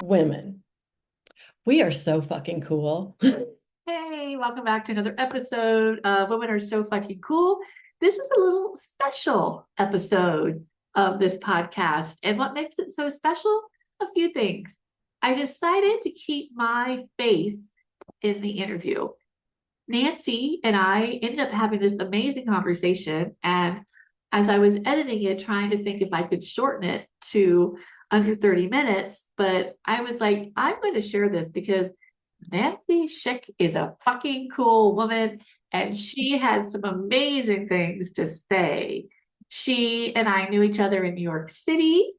Women. We are so fucking cool. Hey, welcome back to another episode of Women Are So Fucking Cool. This is a little special episode of this podcast. And what makes it so special? A few things. I decided to keep my face in the interview. Nancy and I ended up having this amazing conversation. And as I was editing it, trying to think if I could shorten it to under 30 minutes, but I was like, I'm going to share this because Nance Schick is a fucking cool woman and she had some amazing things to say. She and I knew each other in New York City.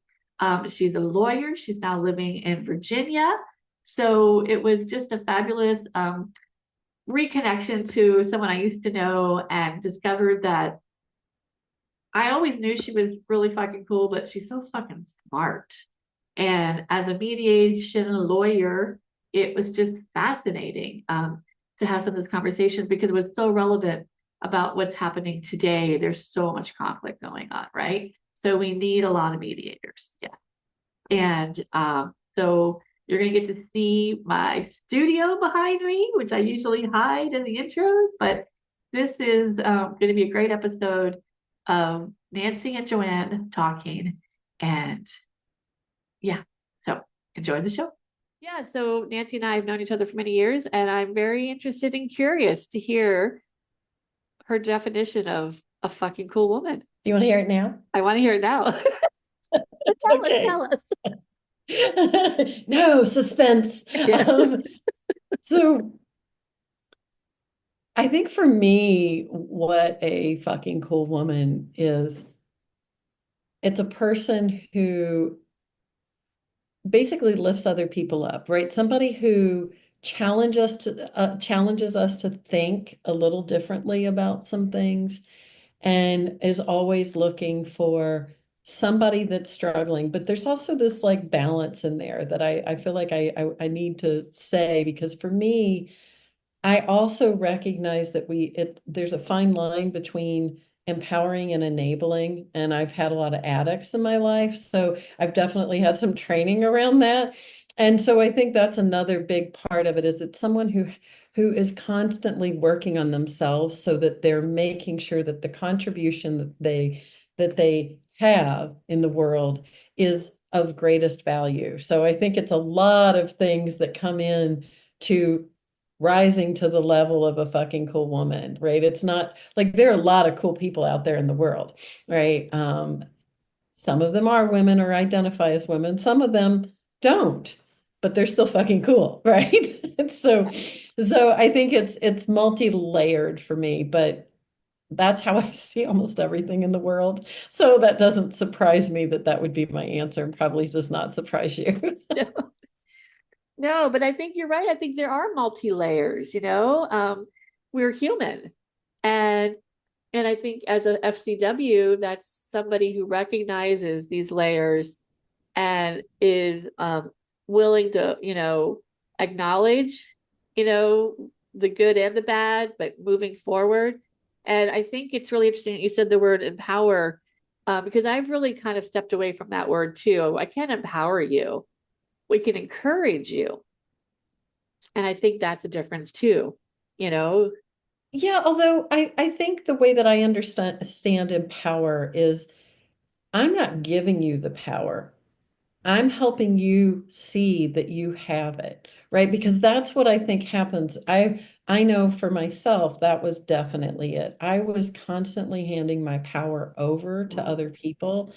She's a lawyer. She's now living in Virginia. So it was just a fabulous reconnection to someone I used to know and discovered that I always knew she was really fucking cool, but she's so fucking smart. And as a mediation lawyer, it was just fascinating to have some of those conversations because it was so relevant about what's happening today. There's so much conflict going on, right? So we need a lot of mediators. Yeah. And so you're going to get to see my studio behind me, which I usually hide in the intros, but this is going to be a great episode of Nancy and Joanne talking. And yeah, so enjoy the show. Yeah, so Nancy and I have known each other for many years, and I'm very interested and curious to hear her definition of a fucking cool woman. Do you want to hear it now? I want to hear it now. Tell us. No, suspense. Yeah. So I think for me, what a fucking cool woman is, it's a person who basically lifts other people up, right? Somebody who challenges us to think a little differently about some things and is always looking for somebody that's struggling. But there's also this like balance in there that I feel like I need to say, because for me, I also recognize that there's a fine line between empowering and enabling. And I've had a lot of addicts in my life. So I've definitely had some training around that. And so I think that's another big part of it, is it's someone who is constantly working on themselves so that they're making sure that the contribution that they have in the world is of greatest value. So I think it's a lot of things that come in to rising to the level of a fucking cool woman, right? It's not like there are a lot of cool people out there in the world, right? Some of them are women or identify as women, some of them don't, but they're still fucking cool, right? So I think it's multi-layered for me, but that's how I see almost everything in the world. So that doesn't surprise me that that would be my answer, and probably does not surprise you. No, but I think you're right. I think there are multi layers, you know. We're human. And I think as a FCW, that's somebody who recognizes these layers and is willing to, acknowledge, the good and the bad, but moving forward. And I think it's really interesting that you said the word empower, because I've really kind of stepped away from that word too. I can't empower you. We can encourage you. And I think that's a difference too, you know? Yeah, although I think the way that I understand in power is, I'm not giving you the power. I'm helping you see that you have it, right? Because that's what I think happens. I know for myself that was definitely it. I was constantly handing my power over to other people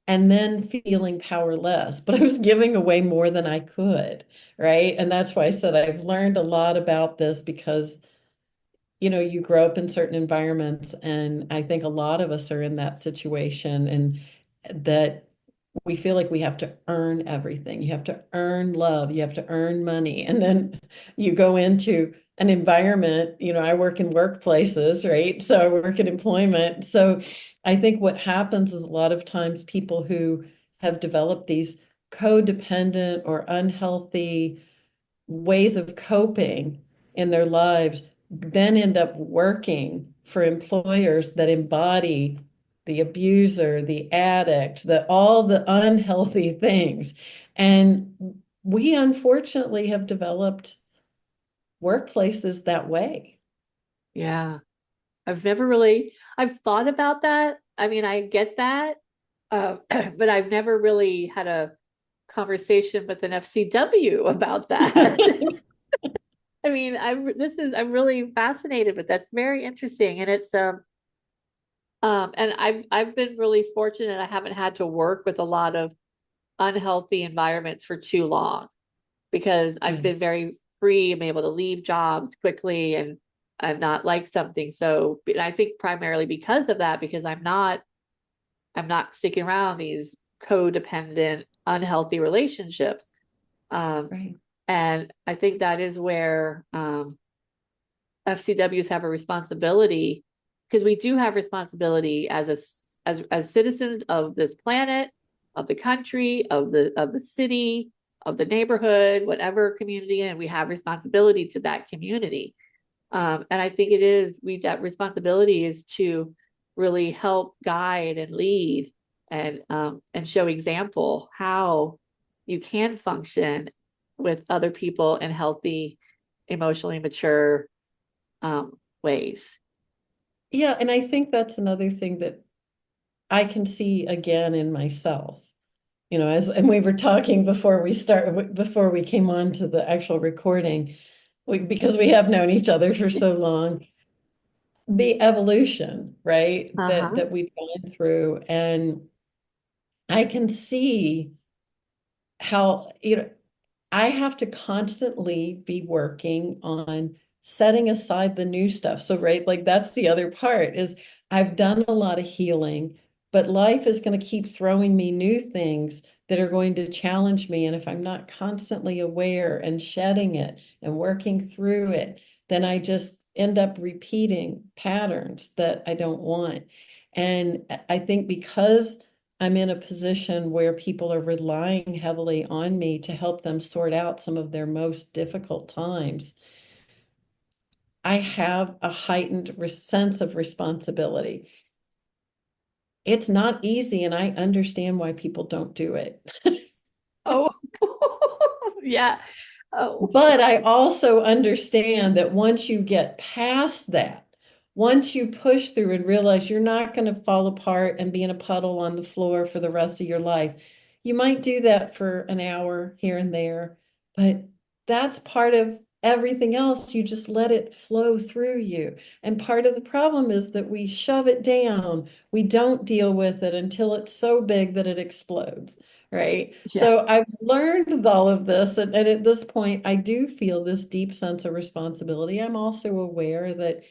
and then feeling powerless, but I was giving away more than I could, right? And that's why I said I've learned a lot about this, because you grow up in certain environments, and I think a lot of us are in that situation, and that we feel like we have to earn everything. You have to earn love, you have to earn money. And then you go into an environment, I work in workplaces, right? So I work in employment. So I think what happens is, a lot of times people who have developed these codependent or unhealthy ways of coping in their lives then end up working for employers that embody the abuser, the addict, all the unhealthy things. And we unfortunately have developed workplaces that way. Yeah. I've thought about that. I mean, I get that, but I've never really had a conversation with an FCW about that. I mean, I'm really fascinated, but that's very interesting. And and I've been really fortunate. I haven't had to work with a lot of unhealthy environments for too long because I've Good. been very free. I'm able to leave jobs quickly and I'm not like something. So and I think primarily because of that, because I'm not sticking around these codependent, unhealthy relationships. Um, Right. and I think that is where FCWs have a responsibility because we do have responsibility as citizens of this planet, of the country, of the city, of the neighborhood, whatever community, and we have responsibility to that community. And I think it is we that responsibility is to really help guide and lead and show example how you can function with other people in healthy, emotionally mature ways. Yeah, and I think that's another thing that I can see again in myself. As and we were talking before we came on to the actual recording, because we have known each other for so long, the evolution, right, that Uh-huh. that we've gone through, and I can see how, I have to constantly be working on setting aside the new stuff. So, right, like that's the other part is I've done a lot of healing, but life is going to keep throwing me new things that are going to challenge me. And if I'm not constantly aware and shedding it and working through it, then I just end up repeating patterns that I don't want. And I think because I'm in a position where people are relying heavily on me to help them sort out some of their most difficult times. I have a heightened sense of responsibility. It's not easy, and I understand why people don't do it. Oh, yeah. Oh, But I also understand that once you get past that, once you push through and realize you're not going to fall apart and be in a puddle on the floor for the rest of your life, you might do that for an hour here and there, but that's part of everything else. You just let it flow through you. And part of the problem is that we shove it down. We don't deal with it until it's so big that it explodes. Right. yeah. So I've learned all of this, and at this point, I do feel this deep sense of responsibility. I'm also aware that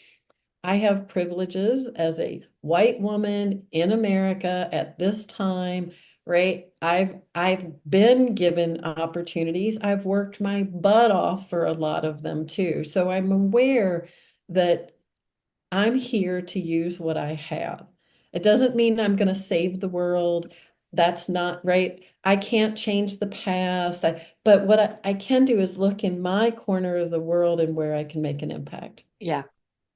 I have privileges as a white woman in America at this time, right? I've been given opportunities. I've worked my butt off for a lot of them too. So I'm aware that I'm here to use what I have. It doesn't mean I'm going to save the world. That's not right. I can't change the past. But what I can do is look in my corner of the world and where I can make an impact. Yeah.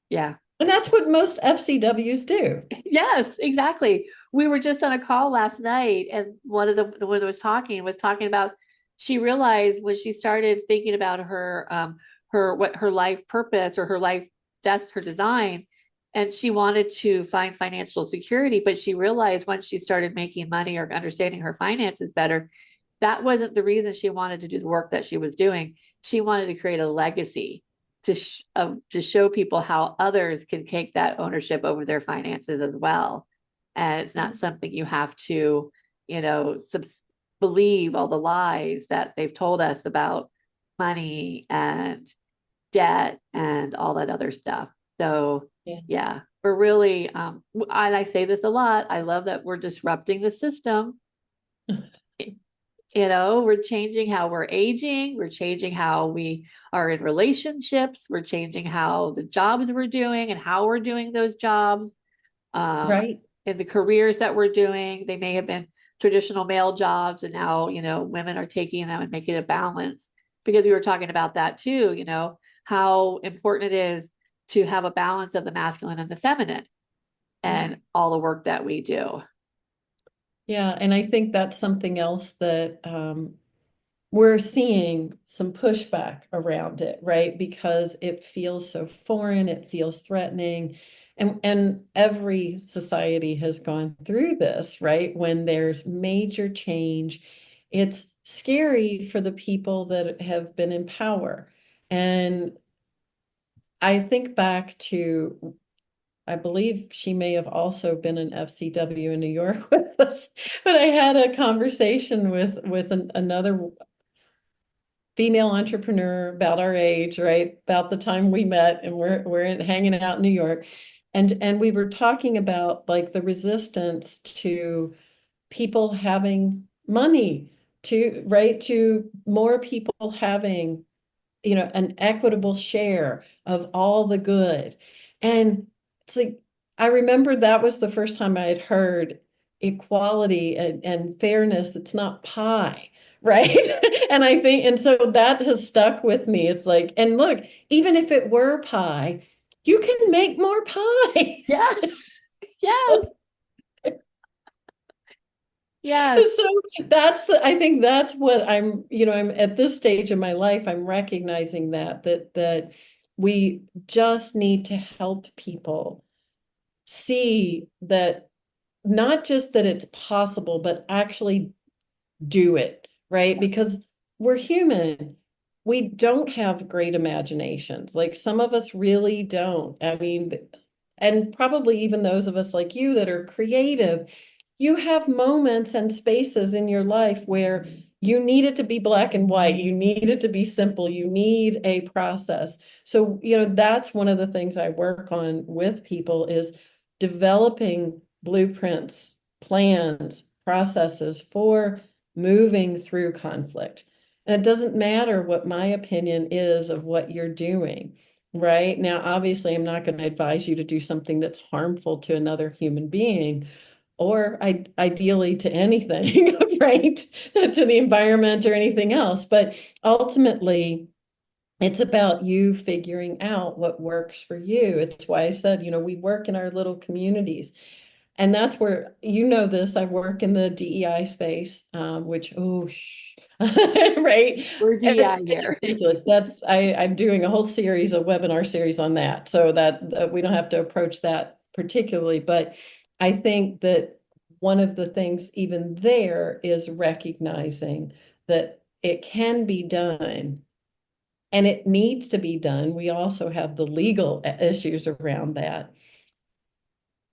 Yeah. And that's what most FCWs do. Yes, exactly. We were just on a call last night, and one of the one that was talking about she realized when she started thinking about her what her life purpose or her life that's her design, and she wanted to find financial security, but she realized once she started making money or understanding her finances better, that wasn't the reason she wanted to do the work that she was doing. She wanted to create a legacy to show people how others can take that ownership over their finances as well. And it's not something you have to, you know, believe all the lies that they've told us about money and debt and all that other stuff. So Yeah. yeah, we're really I say this a lot. I love that we're disrupting the system. You know, we're changing how we're aging, we're changing how we are in relationships, we're changing how the jobs we're doing and how we're doing those jobs. Um, Right. in the careers that we're doing, they may have been traditional male jobs, and now, you know, women are taking them and making a balance because we were talking about that too, you know, how important it is to have a balance of the masculine and the feminine Yeah. and all the work that we do. Yeah. And I think that's something else that we're seeing some pushback around it, right? Because it feels so foreign, it feels threatening. And every society has gone through this, right? When there's major change, it's scary for the people that have been in power. And I think back to, I believe she may have also been an FCW in New York with us, but I had a conversation with another female entrepreneur about our age, right? About the time we met, and we're hanging out in New York. And we were talking about like the resistance to people having money, to right, to more people having, an equitable share of all the good. And it's like, I remember that was the first time I had heard equality and fairness. It's not pie, right? And I think, and so that has stuck with me. It's like, and look, even if it were pie, you can make more pie. Yes. Yes. Yes. So I think that's what I'm at this stage in my life, I'm recognizing that we just need to help people see that, not just that it's possible, but actually do it, right? Because we're human. We don't have great imaginations. Like some of us really don't. I mean, and probably even those of us like you that are creative, you have moments and spaces in your life where you need it to be black and white. You need it to be simple. You need a process. So, that's one of the things I work on with people is developing blueprints, plans, processes for moving through conflict. And it doesn't matter what my opinion is of what you're doing, right? Now, obviously, I'm not going to advise you to do something that's harmful to another human being or ideally to anything, right? To the environment or anything else. But ultimately, it's about you figuring out what works for you. It's why I said, we work in our little communities. And that's where, this, I work in the DEI space, which, oh, right. We're DI It's here. ridiculous. I'm doing a whole series, a webinar series on that, so that we don't have to approach that particularly. But I think that one of the things even there is recognizing that it can be done and it needs to be done. We also have the legal issues around that.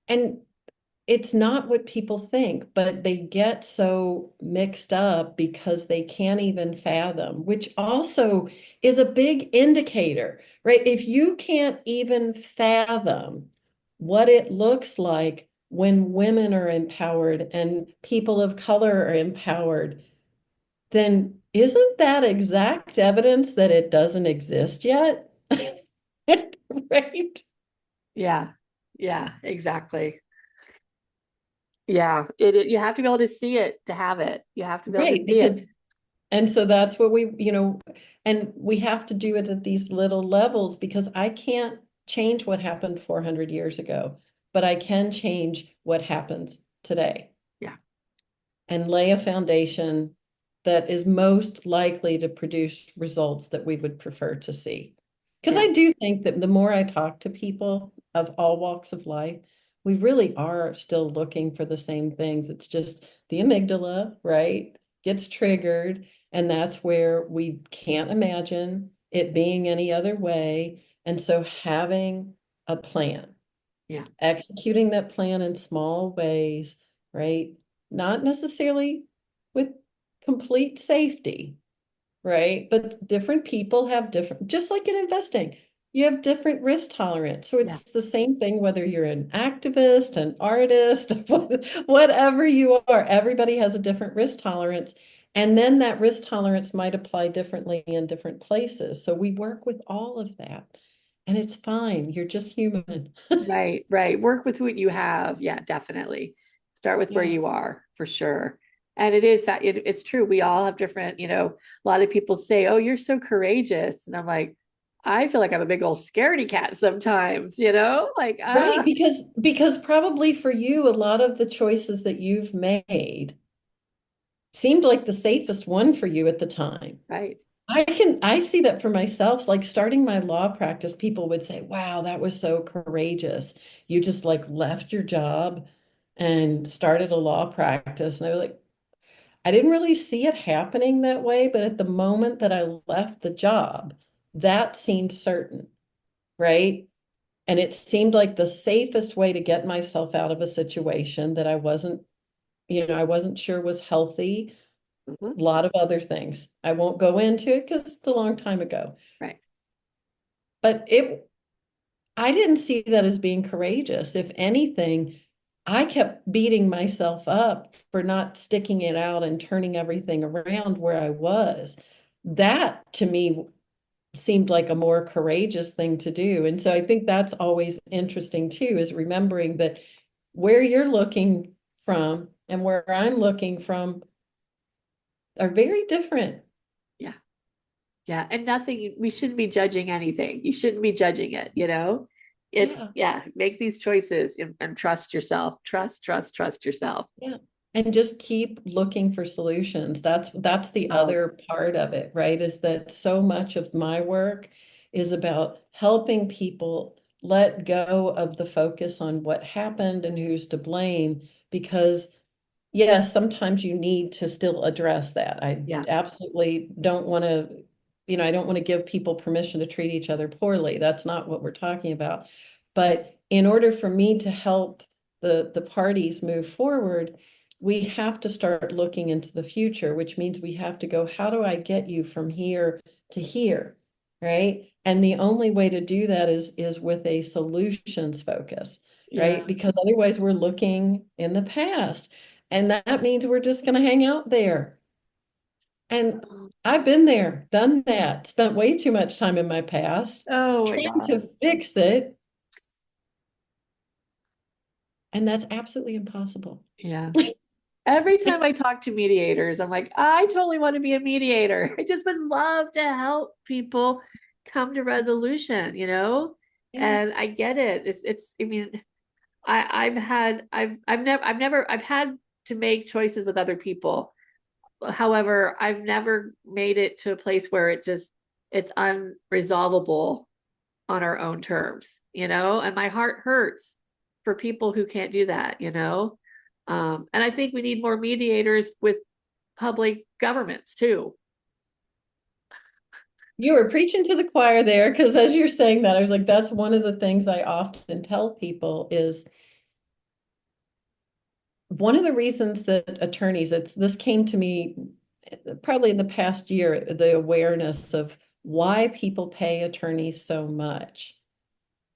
And it's not what people think, but they get so mixed up because they can't even fathom, which also is a big indicator, right? If you can't even fathom what it looks like when women are empowered and people of color are empowered, then isn't that exact evidence that it doesn't exist yet? Right? Yeah. Yeah, exactly. Yeah. You have to be able to see it to have it. You have to be able to Right, see because it. and so that's what and we have to do it at these little levels because I can't change what happened 400 years ago, but I can change what happens today Yeah. and lay a foundation that is most likely to produce results that we would prefer to see. Because Yeah. I do think that the more I talk to people of all walks of life, we really are still looking for the same things. It's just the amygdala, right, gets triggered, and that's where we can't imagine it being any other way. And so having a plan, Yeah. executing that plan in small ways, right? Not necessarily with complete safety, right? But different people have different, just like in investing, you have different risk tolerance. So Yeah. it's the same thing whether you're an activist, an artist, whatever you are, everybody has a different risk tolerance. And then that risk tolerance might apply differently in different places. So we work with all of that. And it's fine. You're just human. Right. Right. Work with what you have. Yeah, definitely. Start with where Yeah. you are for sure. And it's true. We all have different, a lot of people say, "Oh, you're so courageous." And I'm like, I feel like I'm a big old scaredy cat sometimes, like, Right, because probably for you, a lot of the choices that you've made seemed like the safest one for you at the time. Right. I see that for myself. Like starting my law practice, people would say, wow, that was so courageous. You just like left your job and started a law practice. And I was like, I didn't really see it happening that way, but at the moment that I left the job, that seemed certain, right? And it seemed like the safest way to get myself out of a situation that I wasn't, I wasn't sure was healthy. Mhm. A lot of other things. I won't go into it because it's a long time ago. Right. But I didn't see that as being courageous. If anything, I kept beating myself up for not sticking it out and turning everything around where I was. That to me seemed like a more courageous thing to do. And so I think that's always interesting too, is remembering that where you're looking from and where I'm looking from are very different. Yeah. Yeah. And nothing, we shouldn't be judging anything. You shouldn't be judging it, you know? It's, Yeah. yeah, make these choices and trust yourself. Trust yourself. Yeah. And just keep looking for solutions. That's the Oh, other part of it, right? Is that so much of my work is about helping people let go of the focus on what happened and who's to blame, because yes, sometimes you need to still address that. I yeah. absolutely don't want to, I don't want to give people permission to treat each other poorly. That's not what we're talking about. But in order for me to help the parties move forward, we have to start looking into the future, which means we have to go, how do I get you from here to here? Right? And the only way to do that is with a solutions focus, Yeah. right? Because otherwise we're looking in the past. And that means we're just going to hang out there. And I've been there, done that, spent way too much time in my past Oh my trying God. to fix it. And that's absolutely impossible. Yeah. Every time I talk to mediators, I'm like, I totally want to be a mediator. I just would love to help people come to resolution, you know? Yeah. And I get it. I mean, I've had to make choices with other people. However, I've never made it to a place where it's unresolvable on our own terms, you know, and my heart hurts for people who can't do that, you know. And I think we need more mediators with public governments too. You were preaching to the choir there, because as you're saying that, I was like, that's one of the things I often tell people is one of the reasons that attorneys, this came to me probably in the past year, the awareness of why people pay attorneys so much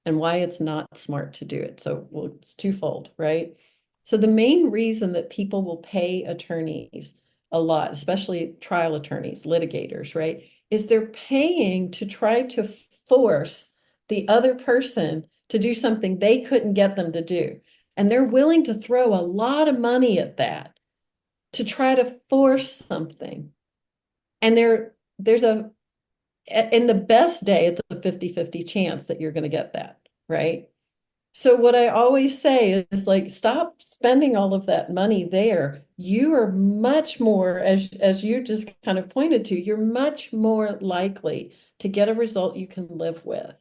and why it's not smart to do it. So, well, it's twofold, right? So the main reason that people will pay attorneys a lot, especially trial attorneys, litigators, right, is they're paying to try to force the other person to do something they couldn't get them to do. And they're willing to throw a lot of money at that to try to force something. And there's in the best day, it's a 50-50 chance that you're going to get that, right? So what I always say is like, stop spending all of that money there. You are much more, as you just kind of pointed to, you're much more likely to get a result you can live with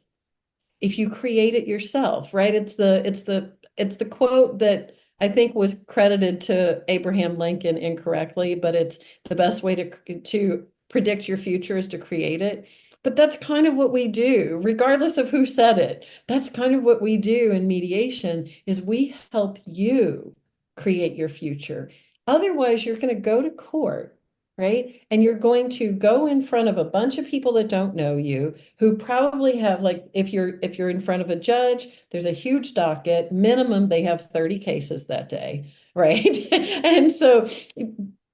if you create it yourself, right? It's the quote that I think was credited to Abraham Lincoln incorrectly, but it's the best way to predict your future is to create it. But that's kind of what we do, regardless of who said it. That's kind of what we do in mediation is we help you create your future. Otherwise, you're going to go to court, right? And you're going to go in front of a bunch of people that don't know you, who probably have, like, if you're in front of a judge, there's a huge docket, minimum they have 30 cases that day, right? And so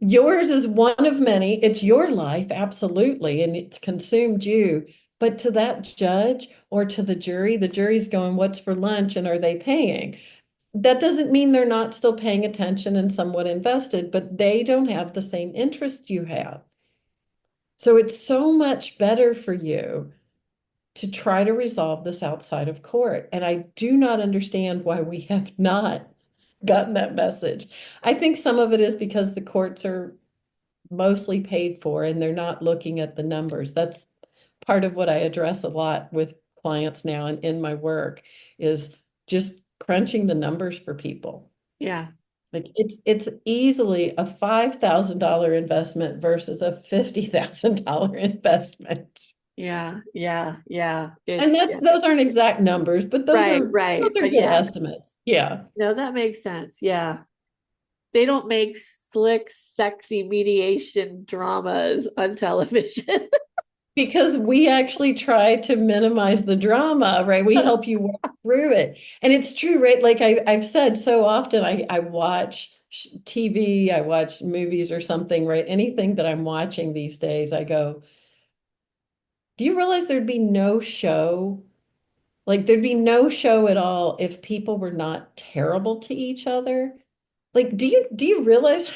yours is one of many. It's your life, absolutely, and it's consumed you. But to that judge or to the jury's going, what's for lunch and are they paying? That doesn't mean they're not still paying attention and somewhat invested, but they don't have the same interest you have. So it's so much better for you to try to resolve this outside of court. And I do not understand why we have not gotten that message. I think some of it is because the courts are mostly paid for and they're not looking at the numbers. That's part of what I address a lot with clients now and in my work is just crunching the numbers for people. Yeah. Like it's easily a $5,000 investment versus a $50,000 investment. Yeah. Yeah. Yeah. And It's that's yeah. those aren't exact numbers, but Right. Right. those are But good yeah. estimates. Yeah. No, that makes sense. Yeah. They don't make slick, sexy mediation dramas on television. Because we actually try to minimize the drama, right? We help you work through it. And it's true, right? Like I've said so often, I watch TV, I watch movies or something, right? Anything that I'm watching these days, I go, do you realize there'd be no show? Like there'd be no show at all if people were not terrible to each other. Like, do you realize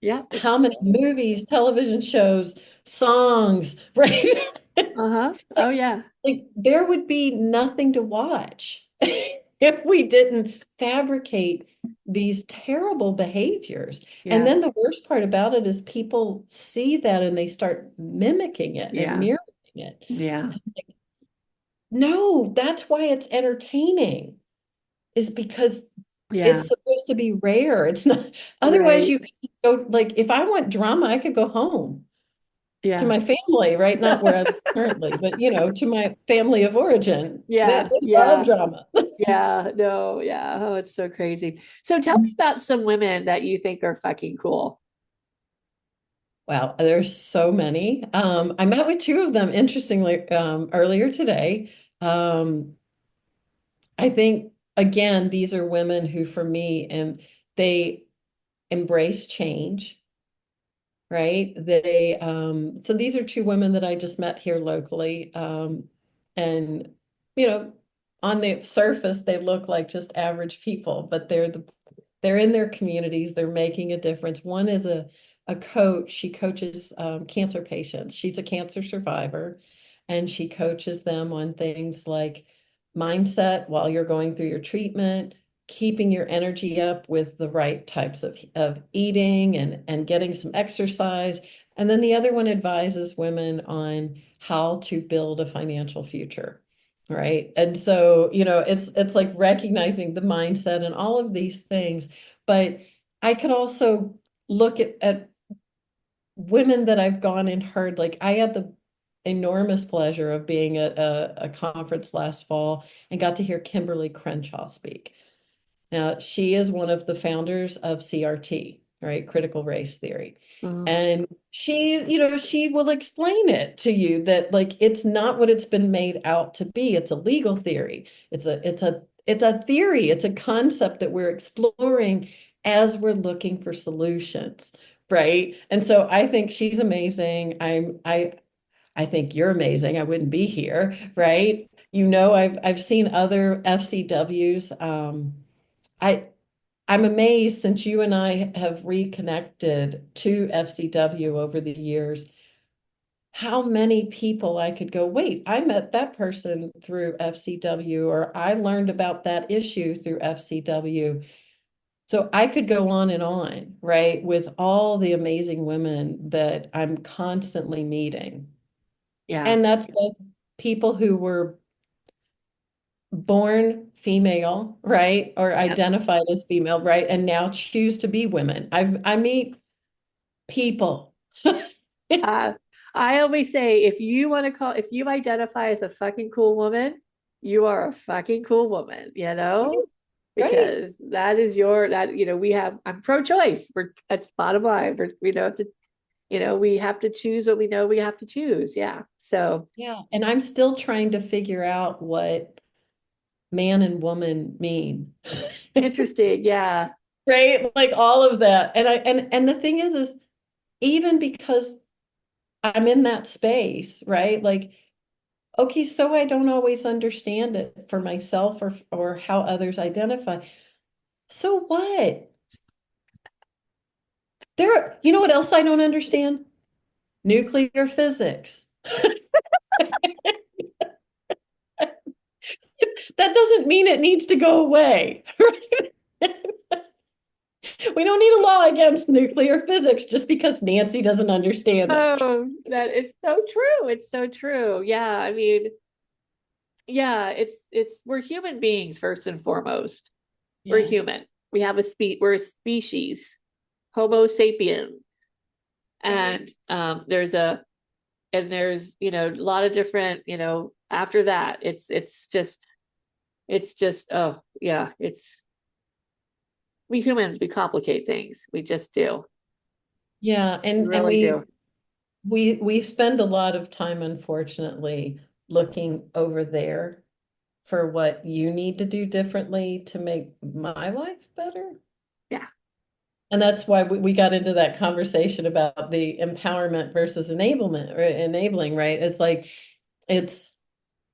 Yeah, it's how many movies, television shows, songs, right? uh-huh. Oh yeah. Like there would be nothing to watch if we didn't fabricate these terrible behaviors. And Yeah. then the worst part about it is people see that and they start mimicking it and Yeah. mirroring it. Yeah. No, that's why it's entertaining, is because Yeah. it's supposed to be rare. It's not, otherwise Right. you could go, like, if I want drama, I could go home to Yeah. my family, right? Not where I live currently, but to my family of origin. Yeah. They love Yeah. drama. Yeah. No. Yeah. Oh, it's so crazy. So tell me about some women that you think are fucking cool. Wow, there's so many. I met with two of them, interestingly, earlier today. I think, again, these are women who, for me, they embrace change, right? So these are two women that I just met here locally. And, you know, on the surface, they look like just average people, but they're in their communities, they're making a difference. One is a coach. She coaches cancer patients. She's a cancer survivor, and she coaches them on things like mindset while you're going through your treatment, keeping your energy up with the right types of eating and getting some exercise. And then the other one advises women on how to build a financial future. Right. And so, it's like recognizing the mindset and all of these things. But I could also look at women that I've gone and heard. Like I had the enormous pleasure of being at a conference last fall and got to hear Kimberly Crenshaw speak. Now, she is one of the founders of CRT, right? Critical race theory. Mhm. And she will explain it to you that like it's not what it's been made out to be. It's a legal theory. It's a theory. It's a concept that we're exploring as we're looking for solutions, right? And so I think she's amazing. I think you're amazing. I wouldn't be here, right? I've seen other FCWs. I I'm amazed since you and I have reconnected to FCW over the years, how many people I could go, wait, I met that person through FCW, or I learned about that issue through FCW. So I could go on, right, with all the amazing women that I'm constantly meeting. Yeah. And that's both people who were born female, right, or Yep. identified as female, right, and now choose to be women. I meet people. Uh, I always say if you identify as a fucking cool woman, you are a fucking cool woman, Right. because I'm pro-choice. That's bottom line. We have to choose what we know we have to choose. Yeah. So Yeah. And I'm still trying to figure out what man and woman mean. interesting. Yeah. Right? Like all of that. And the thing is even because I'm in that space, right? Like, okay, so I don't always understand it for myself or how others identify. So what? You know what else I don't understand? Nuclear physics. That doesn't mean it needs to go away. Right? We don't need a law against nuclear physics just because Nancy doesn't understand it. Oh, that it's so true. It's so true. Yeah, I mean, yeah, it's we're human beings first and foremost. We're Yeah. human. We have we're a species, Homo sapien. Right. And there's, a lot of different, after that, it's just oh yeah, we humans, we complicate things. We just do. Yeah, We and really do. we spend a lot of time, unfortunately, looking over there for what you need to do differently to make my life better. Yeah. And that's why we got into that conversation about the empowerment versus enablement or enabling, right? It's like it's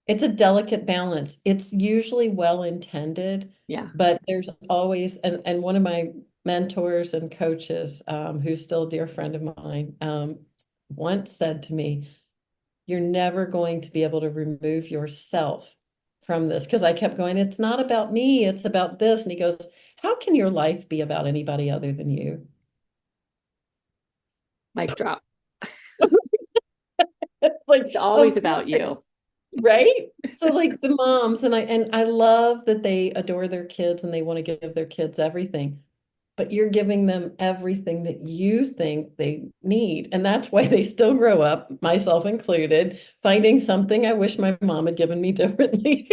it's a delicate balance. It's usually well intended, Yeah. but there's always and one of my mentors and coaches, who's still a dear friend of mine, once said to me, "You're never going to be able to remove yourself from this." Because I kept going, "It's not about me, it's about this." And he goes, "How can your life be about anybody other than you?" Mic drop. Like, It's always of about you. course, right? So like the moms and I love that they adore their kids and they want to give their kids everything, but you're giving them everything that you think they need. And that's why they still grow up, myself included, finding something I wish my mom had given me differently.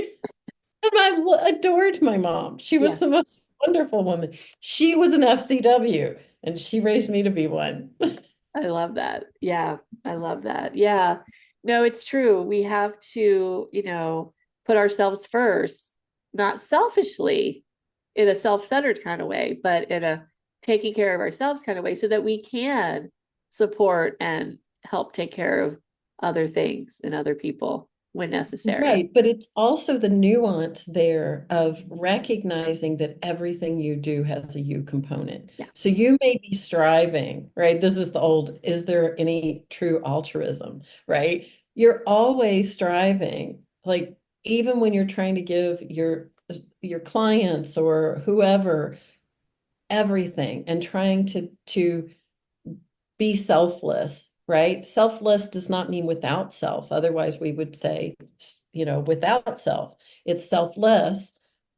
And adored my mom. She was Yeah. the most wonderful woman. She was an FCW and she raised me to be one. I love that. Yeah. I love that. Yeah. No, it's true. We have to, put ourselves first, not selfishly in a self-centered kind of way, but in a taking care of ourselves kind of way so that we can support and help take care of other things and other people when necessary. Right, but it's also the nuance there of recognizing that everything you do has a you component. Yeah. So you may be striving, right? This is the old, is there any true altruism, right? You're always striving, like even when you're trying to give your clients or whoever everything and trying to be selfless, right? Selfless does not mean without self. Otherwise, we would say, without self. It's selfless.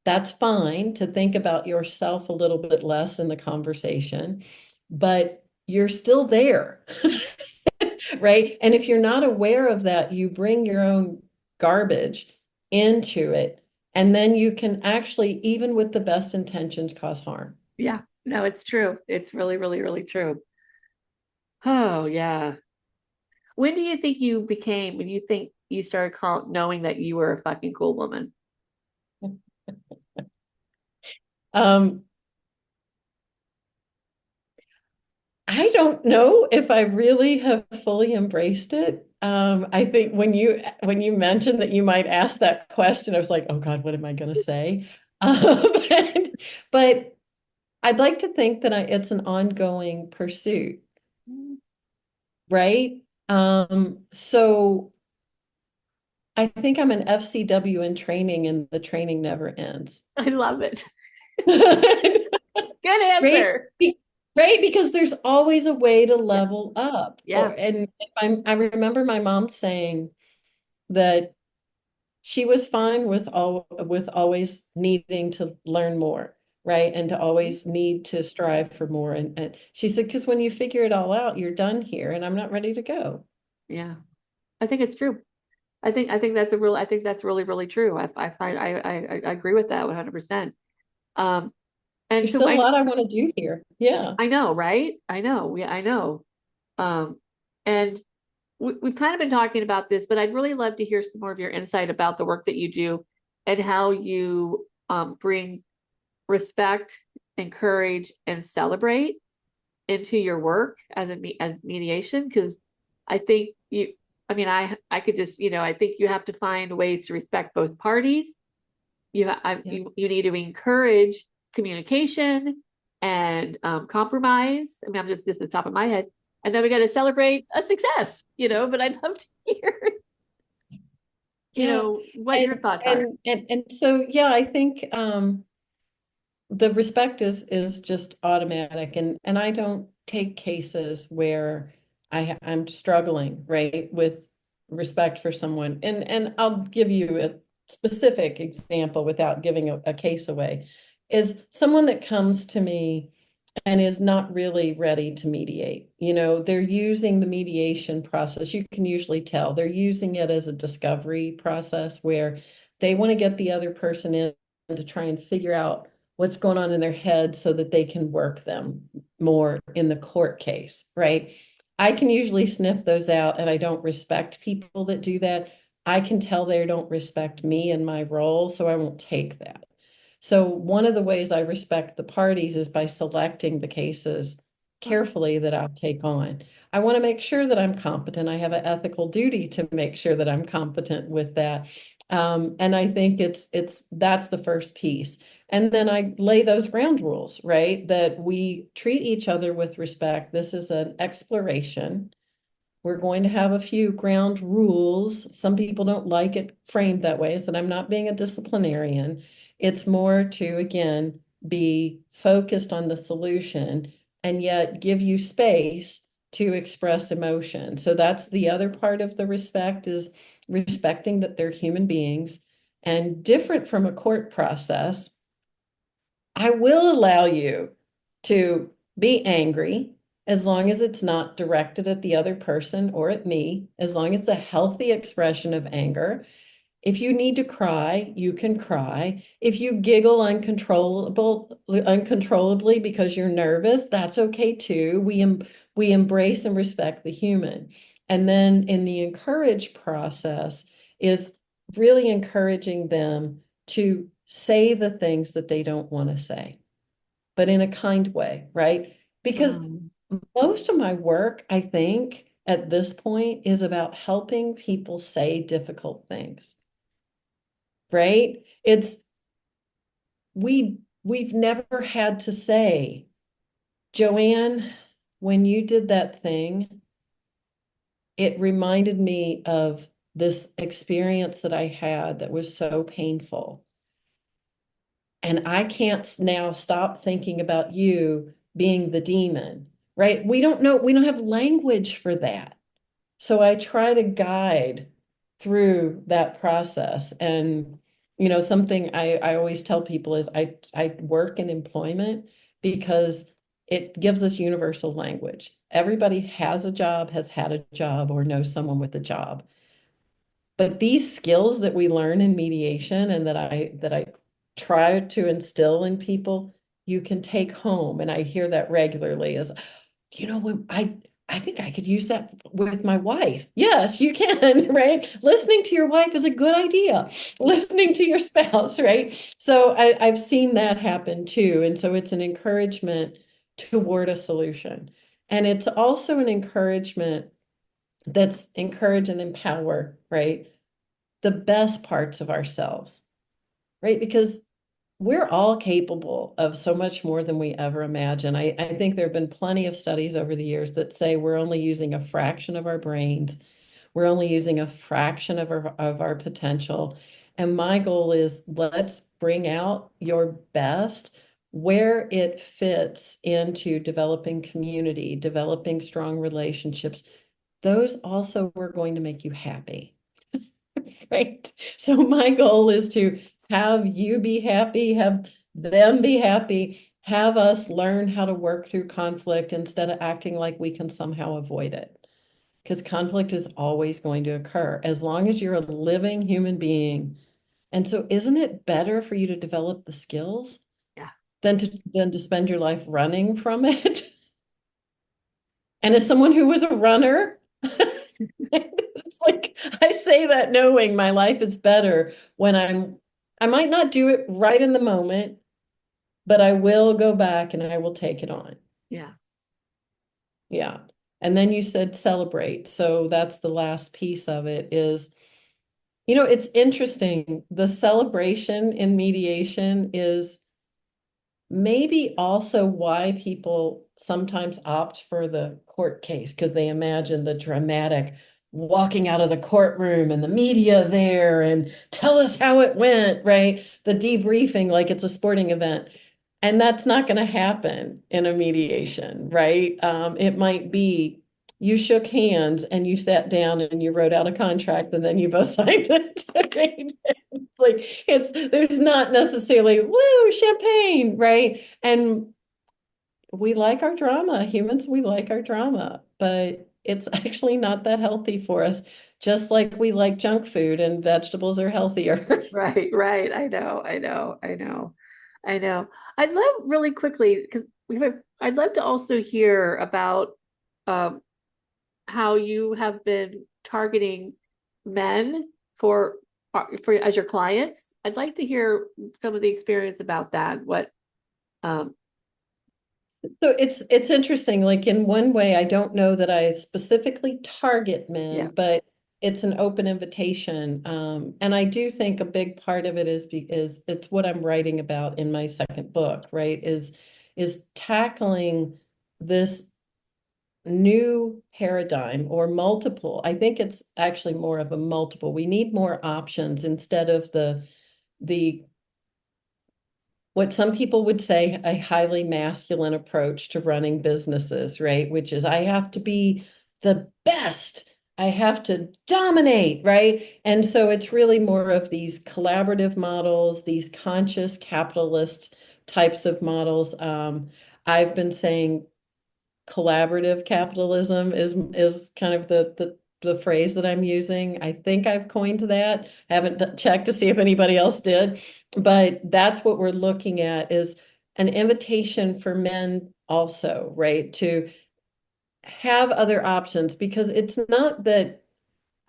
That's fine to think about yourself a little bit less in the conversation, but you're still there, right? And if you're not aware of that, you bring your own garbage into it. And then you can actually, even with the best intentions, cause harm. Yeah. No, it's true. It's really, really, really true. Oh, yeah. When you think you started knowing that you were a fucking cool woman? Um, I don't know if I really have fully embraced it. I think when you mentioned that you might ask that question, I was like, oh God, what am I going to say? But, but I'd like to think that it's an ongoing pursuit, right? So I think I'm an FCW in training, and the training never ends. I love it. Good Right? answer. Right? Because there's always a way to Yeah. level up. Yeah. And I remember my mom saying that she was fine with always needing to learn more, right? And to always need to strive for more. And she said, because when you figure it all out, you're done here, and I'm not ready to go. Yeah. I think it's true. I think that's really, really true. I find I agree with that 100%. Um, and There's so still a lot I want to do here. Yeah. I know, right? I know. I know. Um, and we've kind of been talking about this, but I'd really love to hear some more of your insight about the work that you do and how you bring respect, encourage, and celebrate into your work as mediation. Because I think I could just, I think you have to find ways to respect both parties. Yeah. You need to encourage communication and compromise. I mean, this is the top of my head. And then we got to celebrate a success, but I'd love to hear, Yeah. what your And thoughts are. and so yeah, I think the respect is just automatic, and I don't take cases where I'm struggling, right, with respect for someone. And I'll give you a specific example without giving a case away, is someone that comes to me and is not really ready to mediate. You know, they're using the mediation process. You can usually tell they're using it as a discovery process where they want to get the other person in to try and figure out what's going on in their head so that they can work them more in the court case, right? I can usually sniff those out, and I don't respect people that do that. I can tell they don't respect me and my role, so I won't take that. So one of the ways I respect the parties is by selecting the cases carefully that I'll take on. I want to make sure that I'm competent. I have an ethical duty to make sure that I'm competent with that. And I think it's that's the first piece. And then I lay those ground rules, right? That we treat each other with respect. This is an exploration. We're going to have a few ground rules. Some people don't like it framed that way, so I'm not being a disciplinarian. It's more to, again, be focused on the solution and yet give you space to express emotion. So that's the other part of the respect, is respecting that they're human beings and different from a court process. I will allow you to be angry as long as it's not directed at the other person or at me, as long as it's a healthy expression of anger. If you need to cry, you can cry. If you giggle uncontrollably because you're nervous, that's okay too. We embrace and respect the human. And then in the encourage process is really encouraging them to say the things that they don't want to say, but in a kind way, right? Because Mm. most of my work, I think, at this point is about helping people say difficult things, right? It's we've never had to say, Joanne, when you did that thing, it reminded me of this experience that I had that was so painful. And I can't now stop thinking about you being the demon, right? We don't know, we don't have language for that. So I try to guide through that process. And, you know, something I always tell people is I work in employment because it gives us universal language. Everybody has a job, has had a job, or knows someone with a job. But these skills that we learn in mediation and that I try to instill in people, you can take home. And I hear that regularly as, you know, when I think I could use that with my wife. Yes, you can, right? Listening to your wife is a good idea. Listening to your spouse, right? So I've seen that happen too. And so it's an encouragement toward a solution. And it's also an encouragement that's encourage and empower, right? The best parts of ourselves, right? Because we're all capable of so much more than we ever imagine. I think there have been plenty of studies over the years that say we're only using a fraction of our brains. We're only using a fraction of our potential. And my goal is let's bring out your best where it fits into developing community, developing strong relationships. Those also are going to make you happy. Right. So my goal is to have you be happy, have them be happy, have us learn how to work through conflict instead of acting like we can somehow avoid it. Because conflict is always going to occur as long as you're a living human being. And so isn't it better for you to develop the skills Yeah. than to spend your life running from it? And as someone who was a runner, it's like I say that knowing my life is better when I might not do it right in the moment, but I will go back and I will take it on. Yeah. Yeah. And then you said celebrate. So that's the last piece of it is, you know, it's interesting. The celebration in mediation is maybe also why people sometimes opt for the court case because they imagine the dramatic walking out of the courtroom and the media there and tell us how it went, right? The debriefing like it's a sporting event. And that's not going to happen in a mediation, right? It might be you shook hands and you sat down and you wrote out a contract and then you both signed it. Right? Like it's there's not necessarily woo champagne, right? And we like our drama. Humans, we like our drama, but it's actually not that healthy for us, just like we like junk food and vegetables are healthier. Right, right. I know, I know, I know, I know. I'd love really quickly because I'd love to also hear about um, how you have been targeting men for as your clients. I'd like to hear some of the experience about that. What um So it's interesting. Like in one way, I don't know that I specifically target yeah, men, but it's an open invitation. And I do think a big part of it is it's what I'm writing about in my second book, right? Is tackling this new paradigm or multiple. I think it's actually more of a multiple. We need more options instead of the what some people would say a highly masculine approach to running businesses, right? Which is I have to be the best. I have to dominate, right? And so it's really more of these collaborative models, these conscious capitalist types of models. I've been saying collaborative capitalism is kind of the phrase that I'm using. I think I've coined that. I haven't checked to see if anybody else did, but that's what we're looking at is an invitation for men also, right? To have other options because it's not that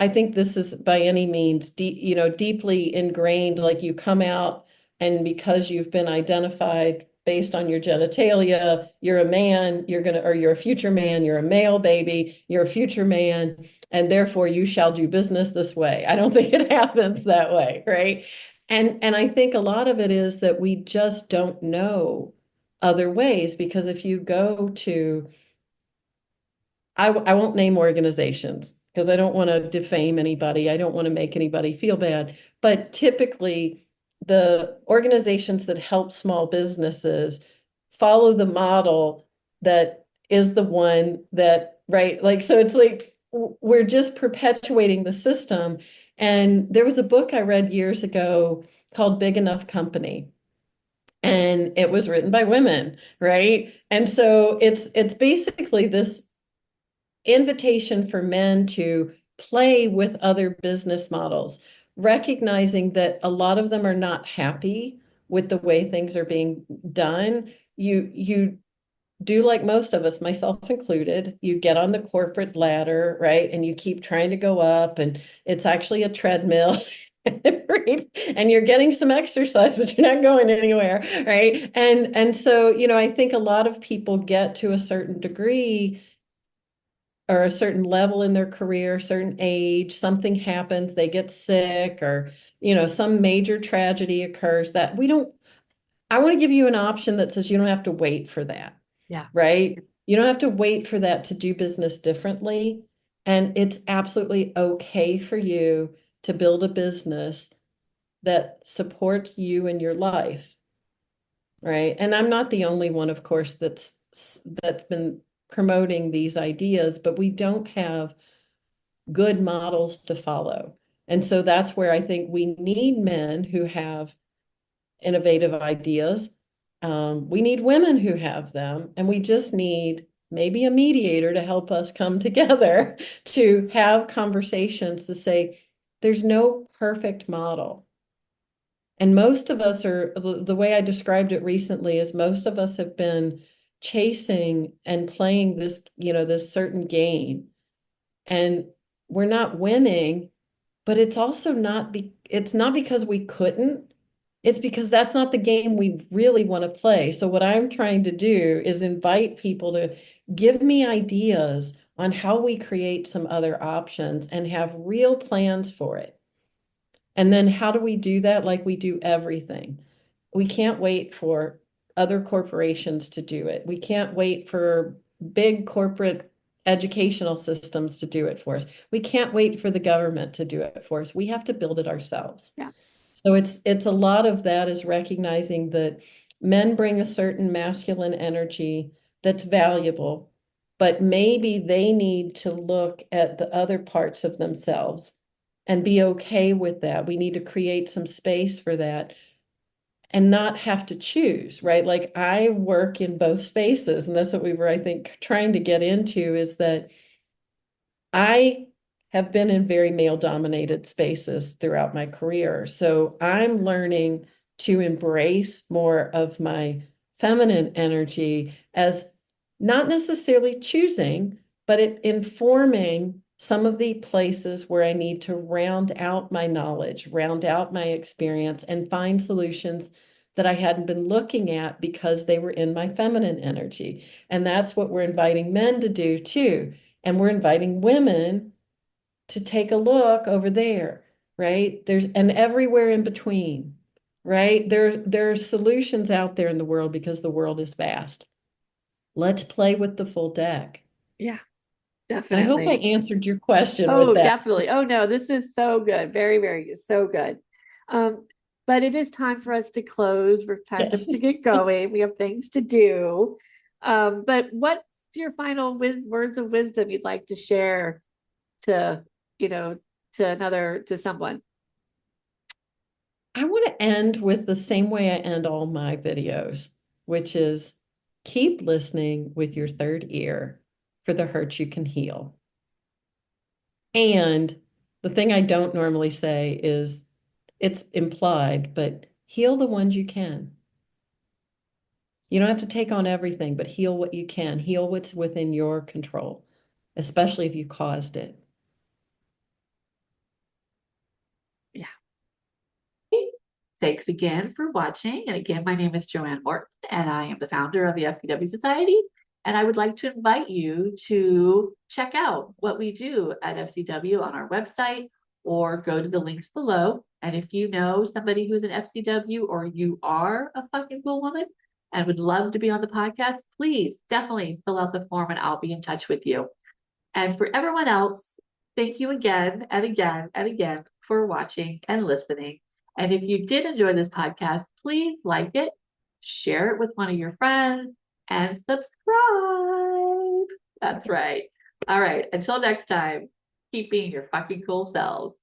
I think this is by any means deeply ingrained, like you come out and because you've been identified based on your genitalia, you're a man, or you're a future man, you're a male baby, you're a future man, and therefore you shall do business this way. I don't think it happens that way, right? And I think a lot of it is that we just don't know other ways because if you go to I won't name organizations because I don't want to defame anybody. I don't want to make anybody feel bad. But typically, the organizations that help small businesses follow the model that is the one that, right? Like, so it's like we're just perpetuating the system. And there was a book I read years ago called Big Enough Company. And it was written by women, right? And so it's basically this invitation for men to play with other business models, recognizing that a lot of them are not happy with the way things are being done. You do like most of us, myself included, you get on the corporate ladder, right? And you keep trying to go up, and it's actually a treadmill. Right? And you're getting some exercise, but you're not going anywhere, right? And so, I think a lot of people get to a certain degree or a certain level in their career, certain age, something happens, they get sick, or, some major tragedy occurs that we don't, I want to give you an option that says you don't have to wait for that, yeah, right? You don't have to wait for that to do business differently. And it's absolutely okay for you to build a business that supports you in your life, right? And I'm not the only one, of course, that's been promoting these ideas, but we don't have good models to follow. And so that's where I think we need men who have innovative ideas. We need women who have them, and we just need maybe a mediator to help us come together to have conversations to say, there's no perfect model. And most of us are, the way I described it recently is most of us have been chasing and playing this certain game, and we're not winning, but it's not because we couldn't. It's because that's not the game we really want to play. So what I'm trying to do is invite people to give me ideas on how we create some other options and have real plans for it. And then how do we do that? Like we do everything. We can't wait for other corporations to do it. We can't wait for big corporate educational systems to do it for us. We can't wait for the government to do it for us. We have to build it ourselves. yeah. So it's a lot of that is recognizing that Men bring a certain masculine energy that's valuable, but maybe they need to look at the other parts of themselves and be okay with that. We need to create some space for that and not have to choose, right? Like I work in both spaces, and that's what we were, I think, trying to get into is that I have been in very male dominated spaces throughout my career. So I'm learning to embrace more of my feminine energy as not necessarily choosing, but it informing some of the places where I need to round out my knowledge, round out my experience, and find solutions that I hadn't been looking at because they were in my feminine energy. And that's what we're inviting men to do too. And we're inviting women to take a look over there, right? And everywhere in between, right? There are solutions out there in the world because the world is vast. Let's play with the full deck. Yeah, And I hope I definitely. answered your question with Oh, that. definitely. Oh no, this is so good. Very, very good. So good. Um, but it is time for us to close. We're time Yes. to get going. We have things to do. But what's your final words of wisdom you'd like to share to, you know, to someone? I want to end with the same way I end all my videos, which is keep listening with your third ear for the hurt you can heal. And the thing I don't normally say is it's implied, but heal the ones you can. You don't have to take on everything, but heal what you can. Heal what's within your control, especially if you caused it. Yeah. Thanks again for watching. And again, my name is Joanne Morton, and I am the founder of the FCW Society. And I would like to invite you to check out what we do at FCW on our website or go to the links below. And if you know somebody who's an FCW or you are a fucking cool woman and would love to be on the podcast, please definitely fill out the form and I'll be in touch with you. And for everyone else, thank you again and again and again for watching and listening. And if you did enjoy this podcast, please like it, share it with one of your friends, and subscribe. That's right. All right. Until next time, keep being your fucking cool selves.